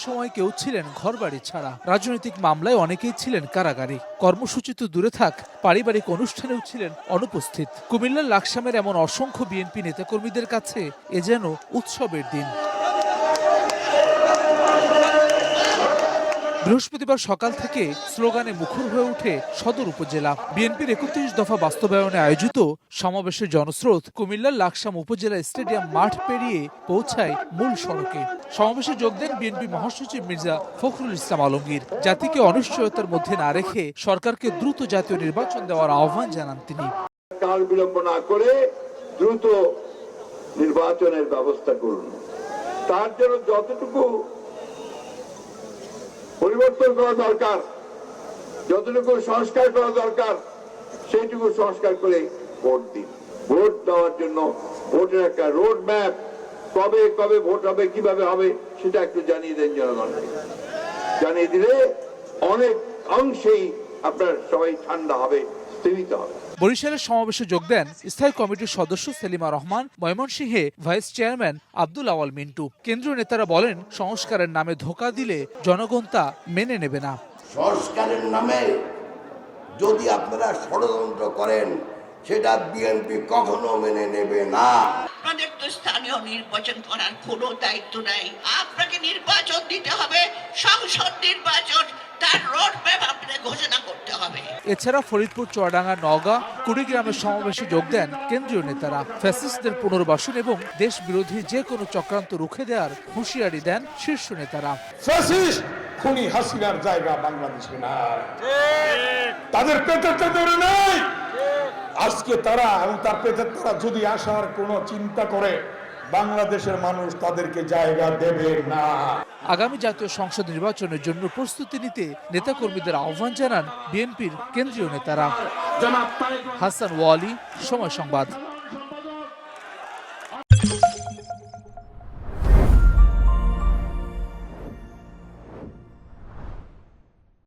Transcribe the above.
সময় কেউ ছিলেন ঘরবাড়ি ছাড়া, রাজনৈতিক মামলায় অনেকেই ছিলেন কারাগারে, কর্মসূচি তো দূরে থাক, পারিবারিক অনুষ্ঠানেও ছিলেন অনুপস্থিত। কুমিল্লার লাকসামের এমন অসংখ্য বিএনপি নেতাকর্মীদের কাছে এ যেন উৎসবের দিন। বৃহস্পতিবার সকাল থেকে স্লোগানে মুখর হয়ে ওঠে সদর উপজেলা। বিএনপির ৩১ দফা বাস্তবায়নে আয়োজিত সমাবেশের জনস্রোত কুমিল্লার লাকসাম উপজেলা স্টেডিয়াম মাঠ পেরিয়ে পৌঁছায় মূল সড়কে। সমাবেশে যোগ দেন বিএনপি মহাসচিব মির্জা ফখরুল ইসলাম আলমগীর। জাতিকে অনিশ্চয়তার মধ্যে না রেখে সরকারকে দ্রুত জাতীয় নির্বাচন দেওয়ার আহ্বান জানান তিনি। কাল বিলম্ব না করে দ্রুত নির্বাচনের ব্যবস্থা করুন। তার জন্য যতটুকু পরিবর্তন করা দরকার, যতটুকু সংস্কার করা দরকার, সেইটুকু সংস্কার করে ভোট দিন। ভোট দেওয়ার জন্য ভোটের একটা রোড ম্যাপ, কবে কবে ভোট হবে, কিভাবে হবে, সেটা একটু জানিয়ে দেন জনগণকে। জানিয়ে দিলে অনেক অংশেই আপনার সবাই ঠান্ডা হবে, স্থিমিত হবে। বরিশালের সমাবেশে যোগ দেন স্থায়ী কমিটির সদস্য সেলিমা রহমান, ময়মনসিংহে ভাইস চেয়ারম্যান আব্দুল আওয়াল মিন্টু। কেন্দ্রীয় নেতারা বলেন, সংস্কারের নামে ধোঁকা দিলে জনগণ তা মেনে নেবে না। সংস্কারের নামে যদি আপনারা ষড়যন্ত্র করেন, সেটা বিএনপি কখনো মেনে নেবে না। আপনাদের তো স্থানীয় নির্বাচন করার কোনো দায়িত্ব নাই। আপনাকে নির্বাচন দিতে হবে, সংসদ নির্বাচন, তার রোড ম্যাপ আপনাকে ঘোষণা করতে হবে। এছাড়া ফরিদপুর, চুয়াডাঙ্গা, নওগাঁ, কুড়িগ্রামের সমাবেশে যোগ দেন কেন্দ্রীয় নেতারা। ফ্যাসিস্টদের পুনর্বাসন এবং দেশ বিরোধী যে কোনো চক্রান্ত রুখে দেওয়ার হুঁশিয়ারি দেন শীর্ষ নেতারা। ফ্যাসিস্ট খুনি হাসিনার জায়গা বাংলাদেশে না, তাদের পেটের ধরে নাই। আজকে তারা এবং তার পেটের তারা যদি আসার কোনো চিন্তা করে, বাংলাদেশের মানুষ তাদেরকে জায়গা দেবে না। আগামী জাতীয় সংসদ নির্বাচনের জন্য প্রস্তুতি নিতে নেতাকর্মীদের আহ্বান জানান বিএনপির কেন্দ্রীয় নেতারা। হাসান ওয়ালি, সময় সংবাদ।